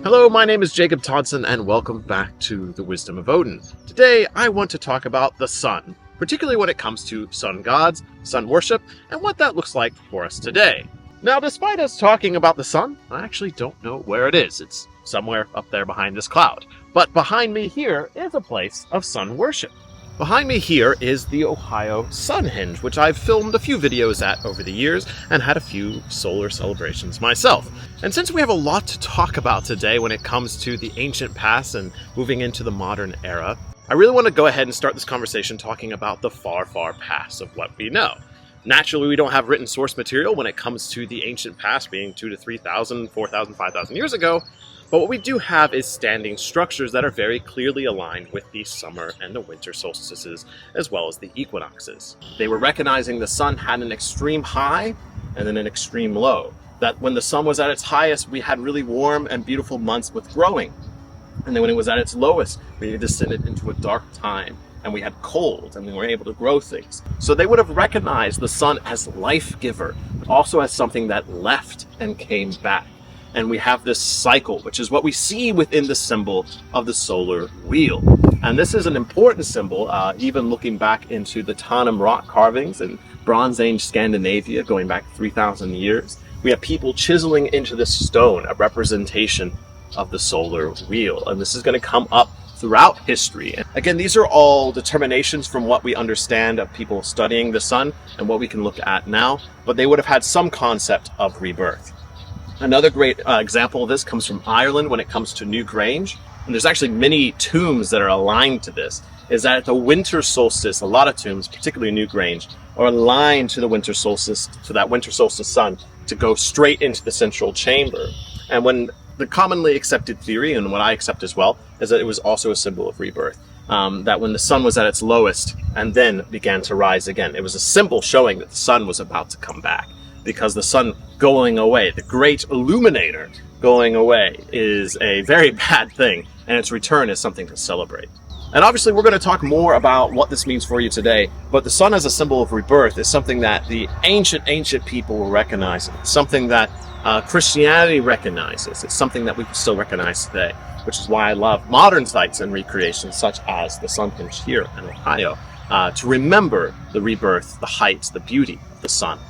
Hello, my name is Jacob Toddson, and welcome back to the Wisdom of Odin. Today, I want to talk about the sun, particularly when it comes to sun gods, sun worship, and what that looks like for us today. Now, despite us talking about the sun, I actually don't know where it is. It's somewhere up there behind this cloud. But behind me here is a place of sun worship. Behind me here is the Ohio Sunhenge, which I've filmed a few videos at over the years and had a few solar celebrations myself. And since we have a lot to talk about today when it comes to the ancient past and moving into the modern era, I really want to go ahead and start this conversation talking about the far, far past of what we know. Naturally, we don't have written source material when it comes to the ancient past being 2,000 to 3,000, 4,000, 5,000 years ago, but what we do have is standing structures that are very clearly aligned with the summer and the winter solstices, as well as the equinoxes. They were recognizing the sun had an extreme high and then an extreme low. That when the sun was at its highest, we had really warm and beautiful months with growing. And then when it was at its lowest, we descended into a dark time and we had cold and we weren't able to grow things. So they would have recognized the sun as life giver, but also as something that left and came back. And we have this cycle, which is what we see within the symbol of the solar wheel. And this is an important symbol, even looking back into the Tanum rock carvings in Bronze Age Scandinavia, going back 3,000 years. We have people chiseling into this stone a representation of the solar wheel. And this is going to come up throughout history. And again, these are all determinations from what we understand of people studying the sun and what we can look at now, but they would have had some concept of rebirth. Another great example of this comes from Ireland when it comes to New Grange. And there's actually many tombs that are aligned to this, is that at the winter solstice, a lot of tombs, particularly New Grange, are aligned to the winter solstice, to that winter solstice sun, to go straight into the central chamber. And when the commonly accepted theory, and what I accept as well, is that it was also a symbol of rebirth. That when the sun was at its lowest and then began to rise again, it was a symbol showing that the sun was about to come back. Because the sun going away, the great illuminator going away, is a very bad thing, and its return is something to celebrate. And obviously we're going to talk more about what this means for you today, but the sun as a symbol of rebirth is something that the ancient people will recognize. It's something that Christianity recognizes. It's something that we can still recognize today, which is why I love modern sites and recreations such as the Sunhenge here in Ohio, to remember the rebirth, the height, the beauty of the sun,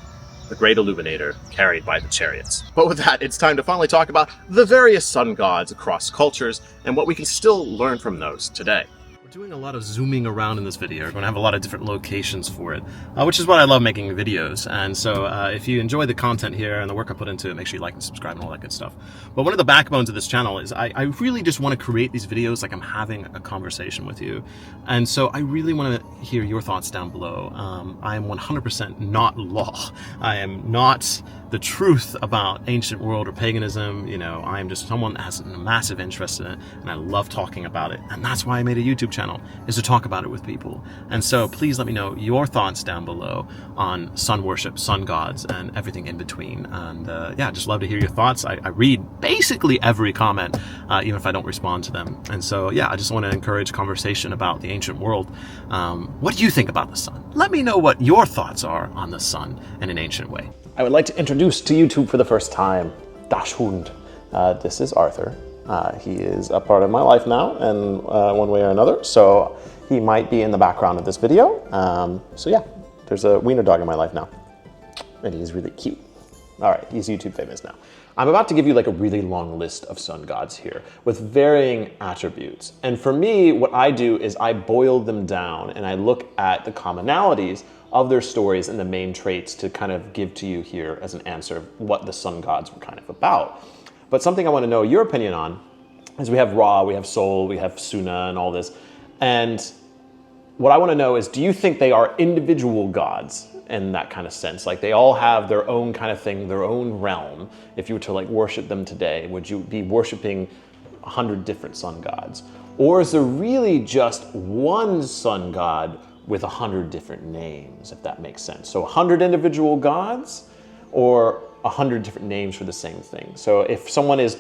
the great illuminator carried by the chariots. But with that, it's time to finally talk about the various sun gods across cultures and what we can still learn from those today. We're doing a lot of zooming around in this video. We're going to have a lot of different locations for it, which is what I love making videos. And so if you enjoy the content here and the work I put into it, make sure you like and subscribe and all that good stuff. But one of the backbones of this channel is I really just want to create these videos like I'm having a conversation with you. And so I really want to hear your thoughts down below. I am 100% not law. I am not the truth about ancient world or paganism. You know, I am just someone that has a massive interest in it, and I love talking about it. And that's why I made a YouTube channel, is to talk about it with people. And so please let me know your thoughts down below on sun worship, sun gods, and everything in between. And yeah, just love to hear your thoughts. I read basically every comment, even if I don't respond to them. And so yeah, I just want to encourage conversation about the ancient world. What do you think about the sun? Let me know what your thoughts are on the sun in an ancient way. I would like to introduce to YouTube for the first time, Dashhund. This is Arthur. He is a part of my life now, and one way or another, so he might be in the background of this video. So yeah, there's a wiener dog in my life now, and he's really cute. All right, he's YouTube famous now. I'm about to give you like a really long list of sun gods here with varying attributes. And for me, what I do is I boil them down and I look at the commonalities of their stories and the main traits to kind of give to you here as an answer of what the sun gods were kind of about. But something I want to know your opinion on is we have Ra, we have Sol, we have Suna and all this. And what I want to know is, do you think they are individual gods in that kind of sense? Like they all have their own kind of thing, their own realm. If you were to like worship them today, would you be worshiping 100 different sun gods? Or is there really just one sun god with 100 different names, if that makes sense? So 100 individual gods or 100 different names for the same thing. So if someone is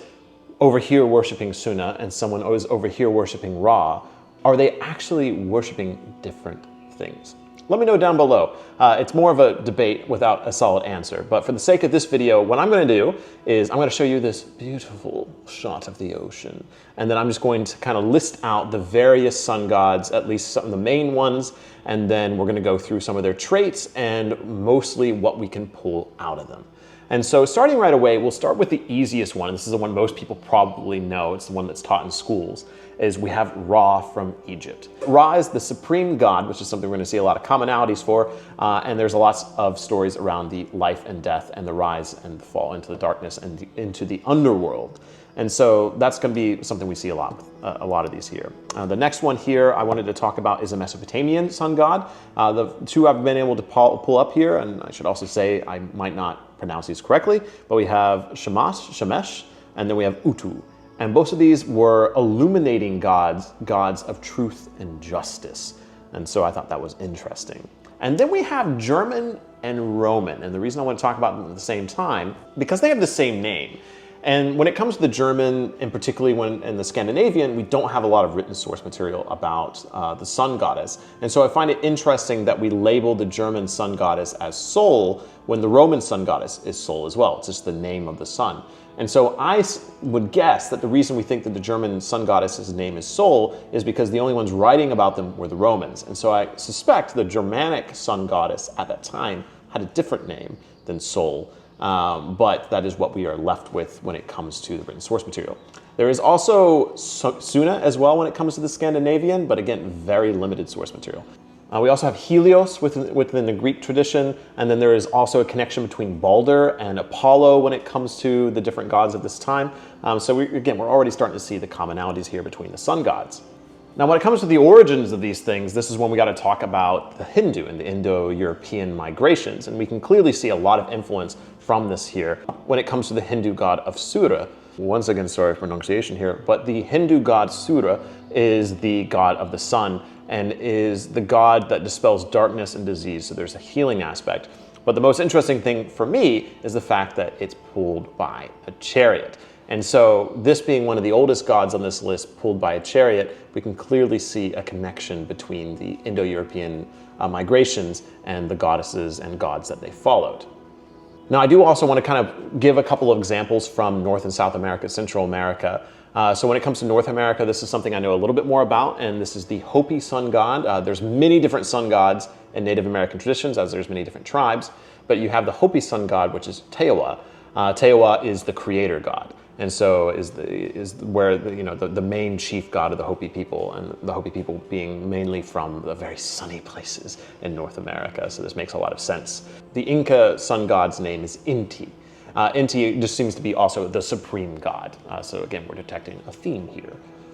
over here worshiping Suna and someone is over here worshiping Ra, are they actually worshiping different things? Let me know down below. It's more of a debate without a solid answer, but for the sake of this video, what I'm going to do is I'm going to show you this beautiful shot of the ocean, and then I'm just going to kind of list out the various sun gods, at least some of the main ones, and then we're going to go through some of their traits and mostly what we can pull out of them. And so starting right away, we'll start with the easiest one. This is the one most people probably know. It's the one that's taught in schools, is we have Ra from Egypt. Ra is the supreme god, which is something we're going to see a lot of commonalities for, and there's lots of stories around the life and death and the rise and the fall into the darkness and into the underworld. And so that's going to be something we see a lot of these here. The next one here I wanted to talk about is a Mesopotamian sun god. The two I've been able to pull up here, and I should also say I might not pronounce these correctly, but we have Shemesh, and then we have Utu. And both of these were illuminating gods of truth and justice. And so I thought that was interesting. And then we have German and Roman. And the reason I want to talk about them at the same time, because they have the same name. And when it comes to the German, and particularly when in the Scandinavian, we don't have a lot of written source material about the sun goddess. And so I find it interesting that we label the German sun goddess as Sol when the Roman sun goddess is Sol as well. It's just the name of the sun. And so I would guess that the reason we think that the German sun goddess's name is Sol is because the only ones writing about them were the Romans. And so I suspect the Germanic sun goddess at that time had a different name than Sol. But that is what we are left with when it comes to the written source material. There is also Suna as well when it comes to the Scandinavian, but again, very limited source material. We also have Helios within the Greek tradition, and then there is also a connection between Balder and Apollo when it comes to the different gods of this time. So we're already starting to see the commonalities here between the sun gods. Now, when it comes to the origins of these things, this is when we got to talk about the Hindu and the Indo-European migrations, and we can clearly see a lot of influence from this here when it comes to the Hindu god of Surya. Once again, sorry for pronunciation here, but the Hindu god Surya is the god of the sun and is the god that dispels darkness and disease, so there's a healing aspect. But the most interesting thing for me is the fact that it's pulled by a chariot. And so this being one of the oldest gods on this list pulled by a chariot, we can clearly see a connection between the Indo-European migrations and the goddesses and gods that they followed. Now, I do also want to kind of give a couple of examples from North and South America, Central America. So when it comes to North America, this is something I know a little bit more about, and this is the Hopi sun god. There's many different sun gods in Native American traditions, as there's many different tribes, but you have the Hopi sun god, which is Tewa. Tewa is the creator god, and so is where the main chief god of the Hopi people, and the Hopi people being mainly from the very sunny places in North America. So this makes a lot of sense. The Inca sun god's name is Inti. Inti just seems to be also the supreme god. So again, we're detecting a theme here.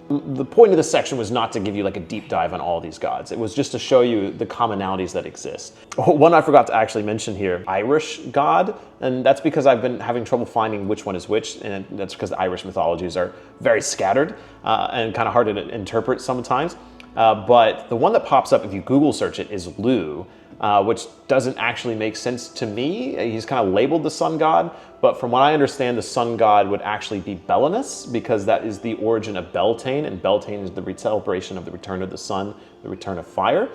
The point of this section was not to give you like a deep dive on all these gods. It was just to show you the commonalities that exist. One I forgot to actually mention here, Irish god, and that's because I've been having trouble finding which one is which, and that's because the Irish mythologies are very scattered and kind of hard to interpret sometimes. But the one that pops up if you Google search it is Lu, which doesn't actually make sense to me. He's kind of labeled the sun god, but from what I understand, the sun god would actually be Belenus, because that is the origin of Beltane, and Beltane is the celebration of the return of the sun, the return of fire.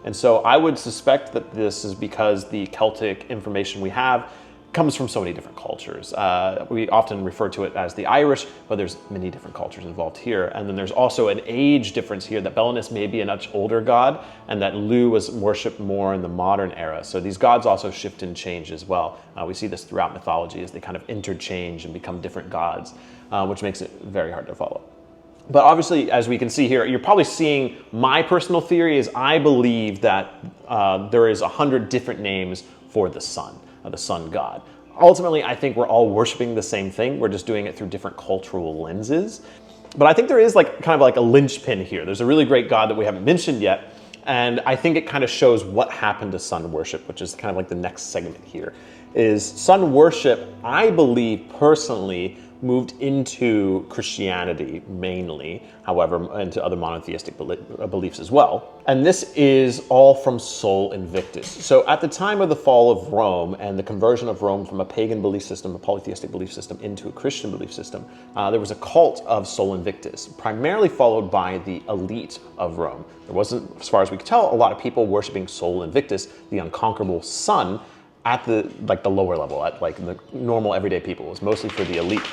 And so I would suspect that this is because the Celtic information we have comes from so many different cultures. We often refer to it as the Irish, but there's many different cultures involved here. And then there's also an age difference here, that Belenus may be a much older god, and that Lu was worshipped more in the modern era. So these gods also shift and change as well. We see this throughout mythology as they kind of interchange and become different gods, which makes it very hard to follow. But obviously, as we can see here, you're probably seeing my personal theory is I believe that there is 100 different names for the sun god. Ultimately, I think we're all worshiping the same thing. We're just doing it through different cultural lenses. But I think there is kind of like a linchpin here. There's a really great god that we haven't mentioned yet, and I think it kind of shows what happened to sun worship, which is kind of like the next segment here. is sun worship, I believe personally, moved into Christianity mainly, however, into other monotheistic beliefs as well. And this is all from Sol Invictus. So at the time of the fall of Rome and the conversion of Rome from a pagan belief system, a polytheistic belief system, into a Christian belief system, there was a cult of Sol Invictus, primarily followed by the elite of Rome. There wasn't, as far as we could tell, a lot of people worshiping Sol Invictus, the unconquerable sun, at the lower level, at like the normal everyday people. It was mostly for the elite.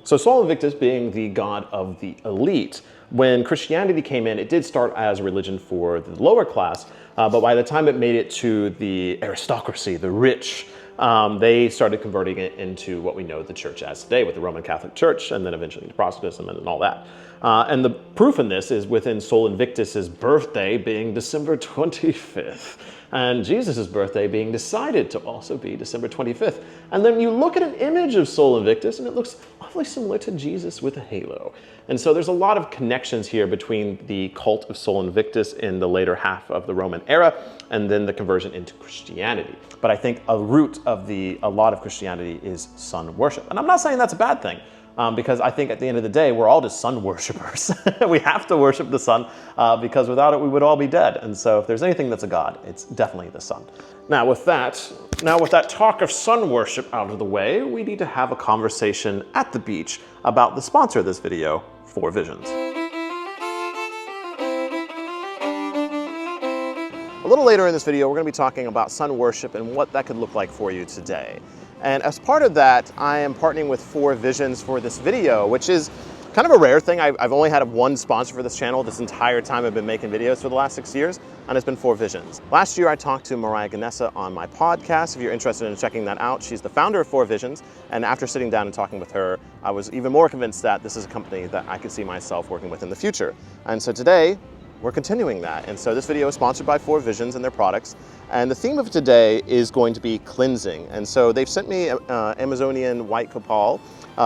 So Sol Invictus being the god of the elite, when Christianity came in, it did start as a religion for the lower class, but by the time it made it to the aristocracy, the rich, they started converting it into what we know the church as today, with the Roman Catholic Church, and then eventually the Protestantism and all that. And the proof in this is within Sol Invictus's birthday being December 25th. And Jesus' birthday being decided to also be December 25th. And then you look at an image of Sol Invictus and it looks awfully similar to Jesus with a halo. And so there's a lot of connections here between the cult of Sol Invictus in the later half of the Roman era and then the conversion into Christianity. But I think a root of a lot of Christianity is sun worship. And I'm not saying that's a bad thing. Because I think at the end of the day, we're all just sun worshipers. We have to worship the sun because without it, we would all be dead. And so if there's anything that's a god, it's definitely the sun. Now with that talk of sun worship out of the way, we need to have a conversation at the beach about the sponsor of this video, 4 Visions. A little later in this video, we're going to be talking about sun worship and what that could look like for you today. And as part of that, I am partnering with 4 Visions for this video, which is kind of a rare thing. I've only had one sponsor for this channel this entire time I've been making videos for the last 6 years, and it's been 4 Visions. Last year, I talked to Mariah Ganessa on my podcast. If you're interested in checking that out, she's the founder of 4 Visions. And after sitting down and talking with her, I was even more convinced that this is a company that I could see myself working with in the future. And so today, we're continuing that. And so this video is sponsored by 4 Visions and their products. And the theme of today is going to be cleansing. And so they've sent me Amazonian white copal,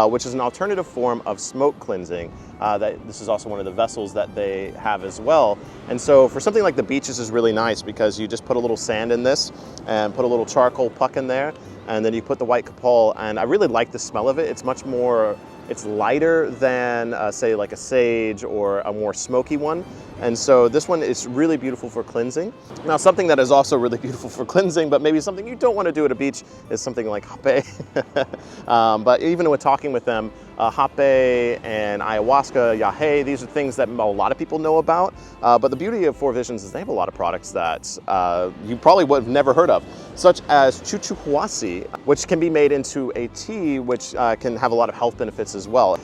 which is an alternative form of smoke cleansing. This is also one of the vessels that they have as well. And so for something like the beaches is really nice because you just put a little sand in this and put a little charcoal puck in there. And then you put the white copal, and I really like the smell of it. It's lighter than say like a sage or a more smoky one. And so this one is really beautiful for cleansing. Now something that is also really beautiful for cleansing, but maybe something you don't want to do at a beach, is something like hape. But even with talking with them, hape and ayahuasca, yahe, these are things that a lot of people know about. But the beauty of 4 Visions is they have a lot of products that you probably would have never heard of, such as chuchuhuasi, which can be made into a tea, which can have a lot of health benefits as well.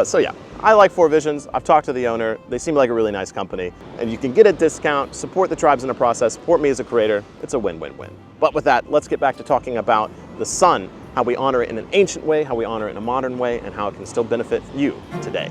So yeah, I like 4 Visions. I've talked to the owner. They seem like a really nice company. And you can get a discount, support the tribes in the process, support me as a creator. It's a win-win-win. But with that, let's get back to talking about the sun, how we honor it in an ancient way, how we honor it in a modern way, and how it can still benefit you today.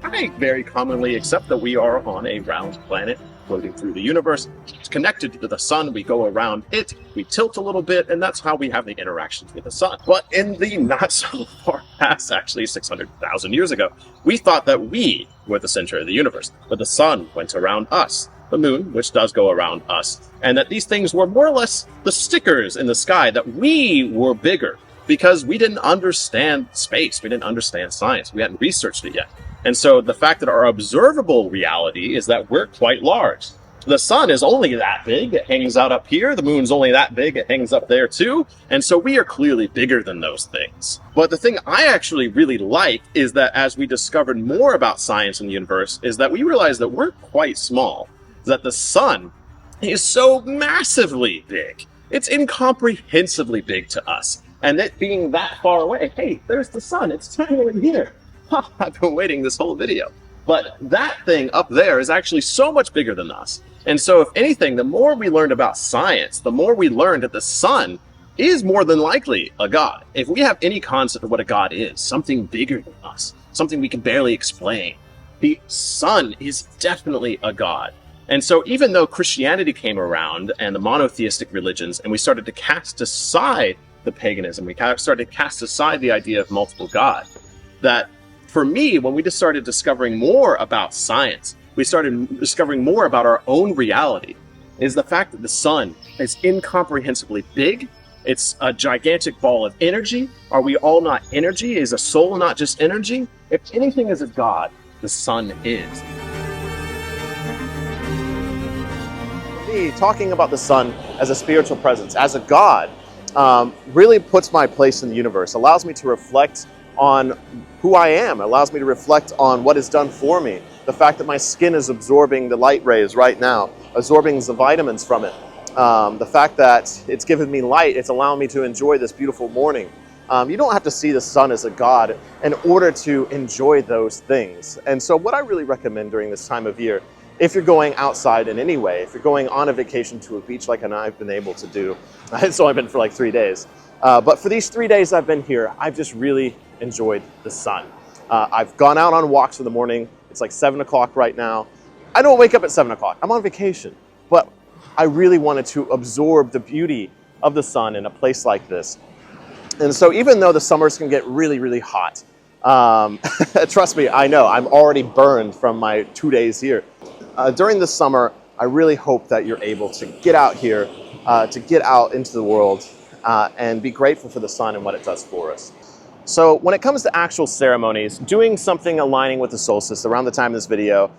I very commonly accept that we are on a round planet floating through the universe. It's connected to the sun. We go around it, we tilt a little bit, and that's how we have the interactions with the sun. But in the not so far past, actually 600,000 years ago, we thought that we were the center of the universe, but the sun went around us, the moon, which does go around us, and that these things were more or less the stickers in the sky, that we were bigger because we didn't understand space, we didn't understand science, we hadn't researched it yet. And so the fact that our observable reality is that we're quite large. The sun is only that big, it hangs out up here. The moon's only that big, it hangs up there too. And so we are clearly bigger than those things. But the thing I actually really like is that as we discovered more about science and the universe, is that we realized that we're quite small. That the sun is so massively big. It's incomprehensibly big to us. And it being that far away, hey, there's the sun, it's tiny over here. I've been waiting this whole video. But that thing up there is actually so much bigger than us. And so if anything, the more we learned about science, the more we learned that the sun is more than likely a god. If we have any concept of what a god is, something bigger than us, something we can barely explain, the sun is definitely a god. And so even though Christianity came around and the monotheistic religions, and we started to cast aside the paganism, we started to cast aside the idea of multiple gods, that for me, when we just started discovering more about science, we started discovering more about our own reality, is the fact that the sun is incomprehensibly big. It's a gigantic ball of energy. Are we all not energy? Is a soul not just energy? If anything is a god, the sun is. For me, talking about the sun as a spiritual presence, as a god, really puts my place in the universe, allows me to reflect on who I am, allows me to reflect on what is done for me. The fact that my skin is absorbing the light rays right now, absorbing the vitamins from it. The fact that it's given me light, it's allowing me to enjoy this beautiful morning. You don't have to see the sun as a god in order to enjoy those things. And so what I really recommend during this time of year, if you're going outside in any way, if you're going on a vacation to a beach like I've been able to do, it's only been for like 3 days. But for these 3 days I've been here, I've just really enjoyed the sun. I've gone out on walks in the morning. It's like 7 o'clock right now. I don't wake up at 7 o'clock. I'm on vacation. But I really wanted to absorb the beauty of the sun in a place like this. And so even though the summers can get really, really hot, trust me, I know, I'm already burned from my 2 days here. During the summer, I really hope that you're able to get out here, to get out into the world, and be grateful for the sun and what it does for us. So when it comes to actual ceremonies, doing something aligning with the solstice around the time of this video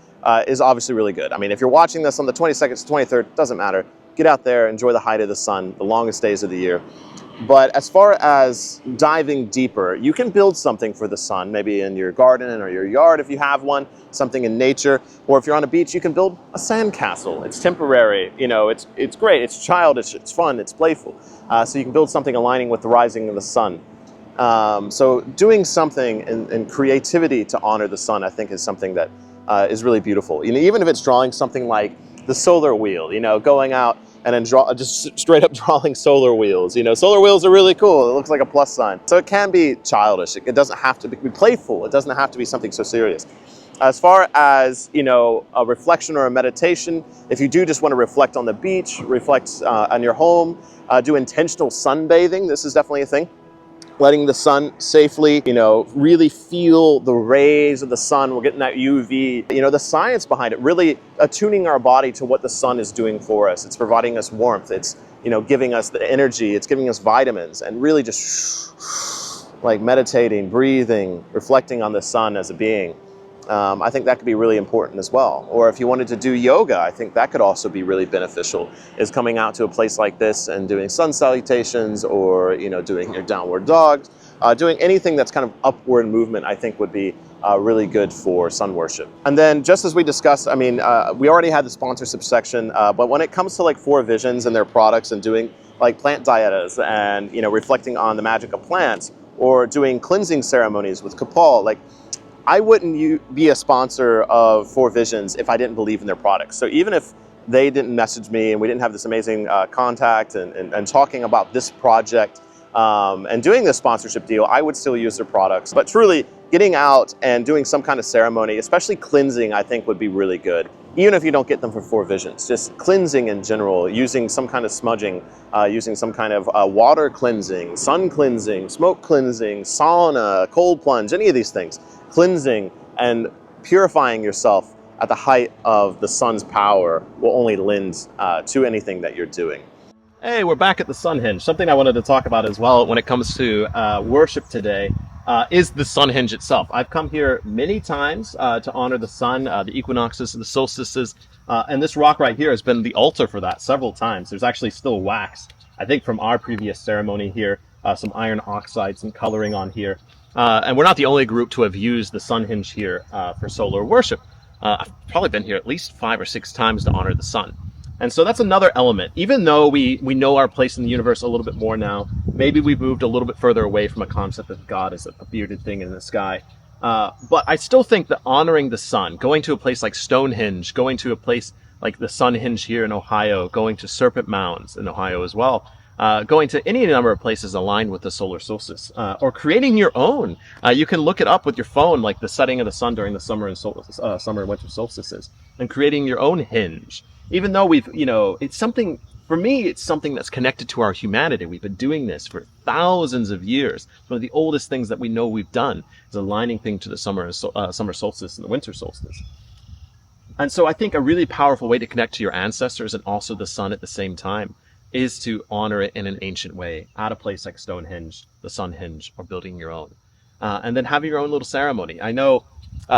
is obviously really good. I mean, if you're watching this on the 22nd to 23rd, doesn't matter. Get out there, enjoy the height of the sun, the longest days of the year. But as far as diving deeper, you can build something for the sun, maybe in your garden or your yard if you have one, something in nature, or if you're on a beach, you can build a sandcastle. It's temporary, you know, it's great, it's childish, it's fun, it's playful. So you can build something aligning with the rising of the sun. So doing something in creativity to honor the sun, I think, is something that is really beautiful. You know, even if it's drawing something like the solar wheel, you know, going out and then just straight up drawing solar wheels. You know, solar wheels are really cool. It looks like a plus sign. So it can be childish. It doesn't have to be playful. It doesn't have to be something so serious. As far as, you know, a reflection or a meditation, if you do just want to reflect on the beach, reflect on your home, do intentional sunbathing, this is definitely a thing. Letting the sun safely, you know, really feel the rays of the sun. We're getting that UV, you know, the science behind it, really attuning our body to what the sun is doing for us. It's providing us warmth. It's, you know, giving us the energy. It's giving us vitamins, and really just like meditating, breathing, reflecting on the sun as a being. I think that could be really important as well. Or if you wanted to do yoga, I think that could also be really beneficial, is coming out to a place like this and doing sun salutations, or, you know, doing your downward dogs, doing anything that's kind of upward movement, I think would be really good for sun worship. And then, just as we discussed, I mean, we already had the sponsorship section, but when it comes to like Four Visions and their products and doing like plant dietas and, you know, reflecting on the magic of plants, or doing cleansing ceremonies with Kapal, like, I wouldn't be a sponsor of Four Visions if I didn't believe in their products. So even if they didn't message me and we didn't have this amazing contact and talking about this project and doing this sponsorship deal, I would still use their products. But truly, getting out and doing some kind of ceremony, especially cleansing, I think would be really good. Even if you don't get them for Four Visions, just cleansing in general, using some kind of smudging, using some kind of water cleansing, sun cleansing, smoke cleansing, sauna, cold plunge, any of these things. Cleansing and purifying yourself at the height of the sun's power will only lend to anything that you're doing. Hey, we're back at the Sun Hinge. Something I wanted to talk about as well when it comes to worship today is the sun hinge itself. I've come here many times to honor the sun, the equinoxes, the solstices, and this rock right here has been the altar for that several times. There's actually still wax, I think, from our previous ceremony here, some iron oxide, some coloring on here. And we're not the only group to have used the sun hinge here for solar worship. I've probably been here at least 5 or 6 times to honor the sun. And so that's another element. Even though we know our place in the universe a little bit more now, maybe we've moved a little bit further away from a concept of God as a bearded thing in the sky. But I still think that honoring the sun, going to a place like Stonehenge, going to a place like the Sun Hinge here in Ohio, going to Serpent Mounds in Ohio as well, going to any number of places aligned with the solar solstice, or creating your own. You can look it up with your phone, like the setting of the sun during the summer and winter solstices, and creating your own hinge. Even though we've, you know, it's something, for me, it's something that's connected to our humanity. We've been doing this for thousands of years. It's one of the oldest things that we know we've done is aligning things to the summer solstice and the winter solstice. And so I think a really powerful way to connect to your ancestors and also the sun at the same time is to honor it in an ancient way at a place like Stonehenge, the Sunhenge, or building your own. And then having your own little ceremony. I know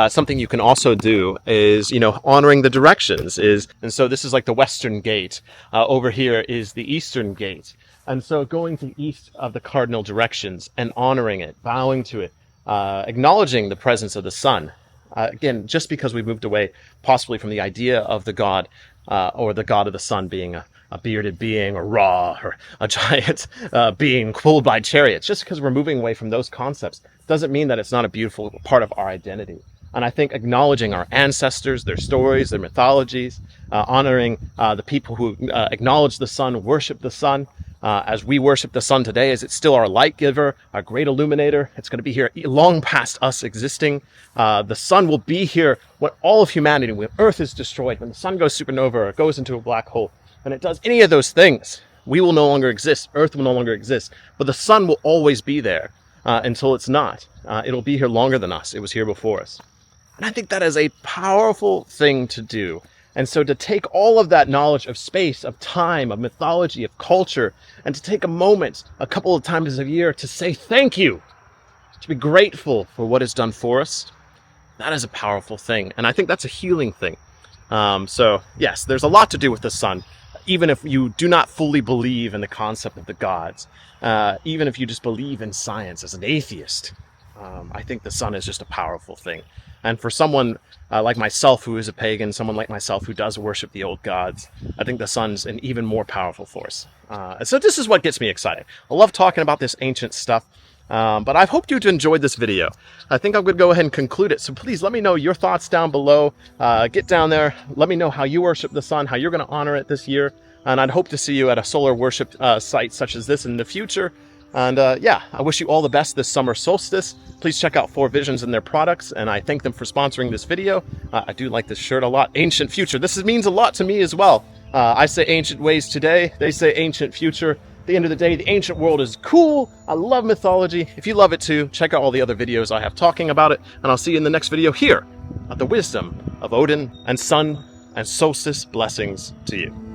something you can also do is, honoring the directions and so this is like the Western Gate. Over here is the Eastern Gate. And so going to the east of the cardinal directions and honoring it, bowing to it, acknowledging the presence of the sun. Again, just because we moved away possibly from the idea of the god or the god of the sun being a bearded being or Ra or a giant being pulled by chariots, just because we're moving away from those concepts doesn't mean that it's not a beautiful part of our identity. And I think acknowledging our ancestors, their stories, their mythologies, honoring the people who acknowledge the sun, worship the sun, as we worship the sun today, as it's still our light giver, our great illuminator. It's going to be here long past us existing. The sun will be here when all of humanity, when Earth is destroyed, when the sun goes supernova or goes into a black hole. When it does any of those things, we will no longer exist. Earth will no longer exist. But the sun will always be there until it's not. It'll be here longer than us. It was here before us. And I think that is a powerful thing to do. And so to take all of that knowledge of space, of time, of mythology, of culture, and to take a moment, a couple of times a year, to say thank you, to be grateful for what is done for us, that is a powerful thing. And I think that's a healing thing. So yes, there's a lot to do with the sun. Even if you do not fully believe in the concept of the gods, even if you just believe in science as an atheist, I think the sun is just a powerful thing. And for someone like myself who is a pagan, someone like myself who does worship the old gods, I think the sun's an even more powerful force. And so this is what gets me excited. I love talking about this ancient stuff, but I've hoped you'd enjoyed this video. I think I'm going to go ahead and conclude it. So please let me know your thoughts down below. Get down there. Let me know how you worship the sun, how you're going to honor it this year. And I'd hope to see you at a solar worship site such as this in the future. And yeah, I wish you all the best this summer solstice. Please check out 4 Visions and their products, and I thank them for sponsoring this video. I do like this shirt a lot. Ancient future. This means a lot to me as well. I say ancient ways today. They say ancient future. At the end of the day, the ancient world is cool. I love mythology. If you love it too, check out all the other videos I have talking about it, and I'll see you in the next video here at the Wisdom of Odin and Sun and Solstice. Blessings to you.